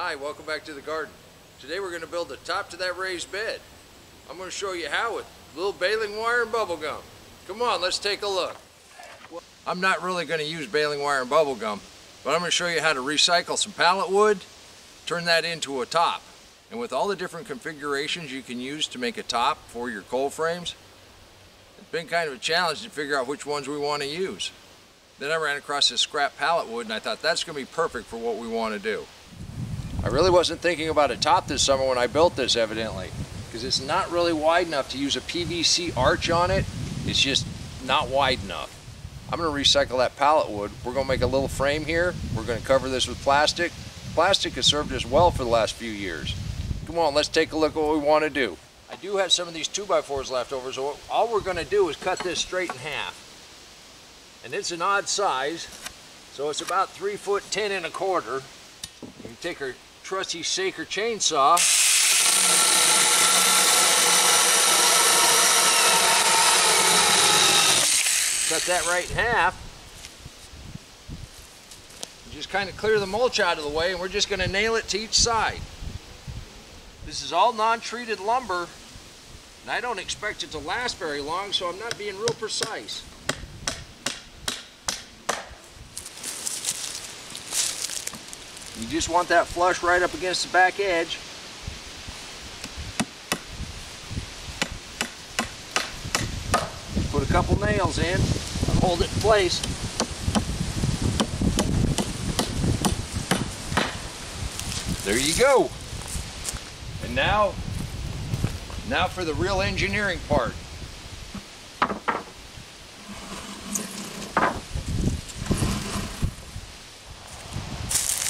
Hi, welcome back to the garden. Today we're going to build the top to that raised bed. I'm going to show you how with little baling wire and bubble gum. Come on, let's take a look. I'm not really going to use baling wire and bubble gum, but I'm going to show you how to recycle some pallet wood, turn that into a top. And with all the different configurations you can use to make a top for your cold frames, it's been kind of a challenge to figure out which ones we want to use. Then I ran across this scrap pallet wood and I thought that's going to be perfect for what we want to do. I really wasn't thinking about a top this summer when I built this, evidently, because it's not really wide enough to use a PVC arch on it. It's just not wide enough. I'm going to recycle that pallet wood. We're going to make a little frame here. We're going to cover this with plastic. Plastic has served us well for the last few years. Come on, let's take a look at what we want to do. I do have some of these 2x4s left over, so all we're going to do is cut this straight in half. And it's an odd size, so it's about 3'10"1/4. You can take our trusty Saker chainsaw, cut that right in half, and just kind of clear the mulch out of the way, and we're just going to nail it to each side. This is all non-treated lumber, and I don't expect it to last very long, so I'm not being real precise. You just want that flush right up against the back edge. Put a couple nails in and hold it in place. There you go. And now for the real engineering part.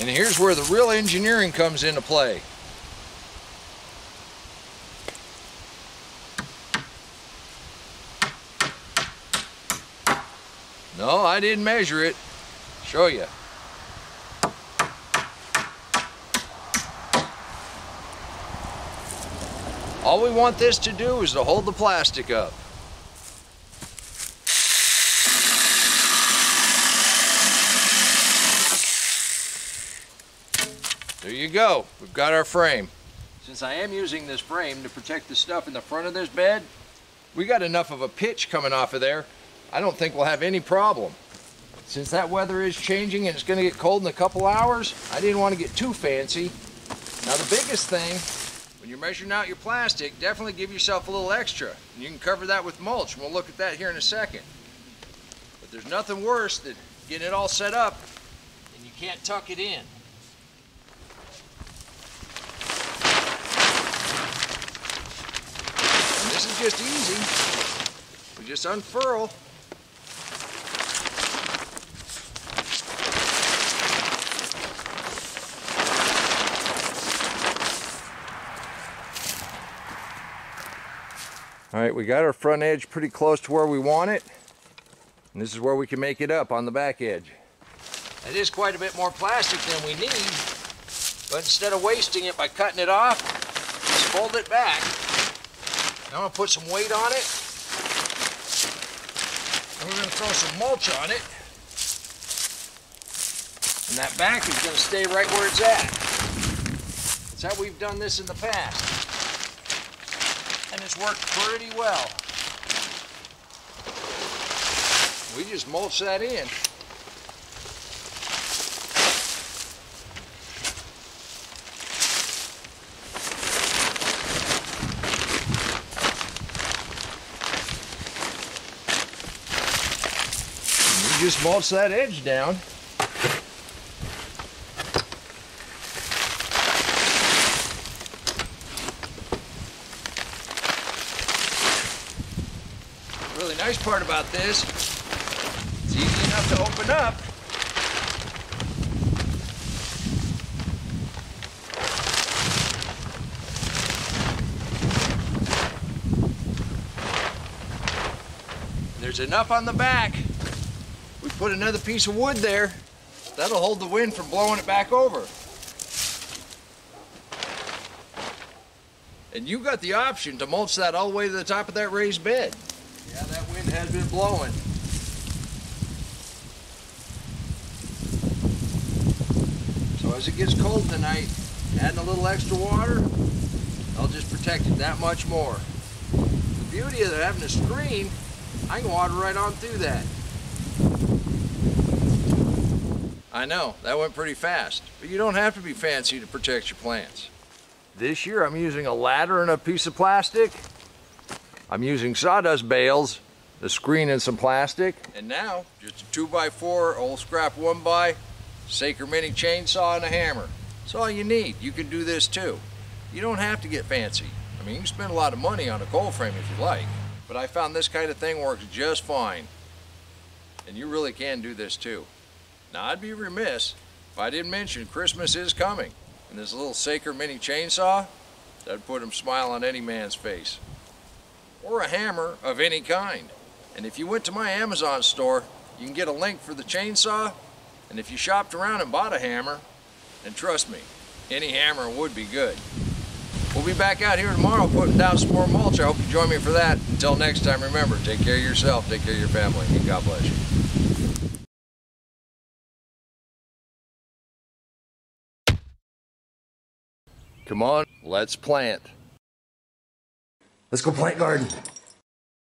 And here's where the real engineering comes into play. No, I didn't measure it. Show you. All we want this to do is to hold the plastic up. There you go, we've got our frame. Since I am using this frame to protect the stuff in the front of this bed, we got enough of a pitch coming off of there, I don't think we'll have any problem. Since that weather is changing and it's going to get cold in a couple hours, I didn't want to get too fancy. Now the biggest thing, when you're measuring out your plastic, definitely give yourself a little extra. And you can cover that with mulch, and we'll look at that here in a second. But there's nothing worse than getting it all set up and you can't tuck it in. This is just easy. We just unfurl. All right, we got our front edge pretty close to where we want it. And this is where we can make it up on the back edge. It is quite a bit more plastic than we need, but instead of wasting it by cutting it off, just fold it back. Now I'm going to put some weight on it, and we're going to throw some mulch on it, and that back is going to stay right where it's at. That's how we've done this in the past, and it's worked pretty well. We just mulch that in. Just mulch that edge down. The really nice part about this, it's easy enough to open up. There's enough on the back. We put another piece of wood there. That'll hold the wind from blowing it back over. And you got the option to mulch that all the way to the top of that raised bed. Yeah, that wind has been blowing. So as it gets cold tonight, Adding a little extra water, I'll just protect it that much more. The beauty of having a screen, I can water right on through that. I know, that went pretty fast, but you don't have to be fancy to protect your plants. This year I'm using a ladder and a piece of plastic. I'm using sawdust bales, the screen and some plastic. And now, just a 2x4 old scrap 1x, Saker mini chainsaw and a hammer. That's all you need. You can do this too. You don't have to get fancy. I mean, you can spend a lot of money on a cold frame if you like, but I found this kind of thing works just fine. And you really can do this too. Now, I'd be remiss if I didn't mention Christmas is coming. And this little Saker mini chainsaw, that'd put a smile on any man's face. Or a hammer of any kind. And if you went to my Amazon store, you can get a link for the chainsaw. And if you shopped around and bought a hammer, and trust me, any hammer would be good. We'll be back out here tomorrow putting down some more mulch. I hope you join me for that. Until next time, remember, take care of yourself, take care of your family, and God bless you. Come on, let's plant. Let's go plant garden.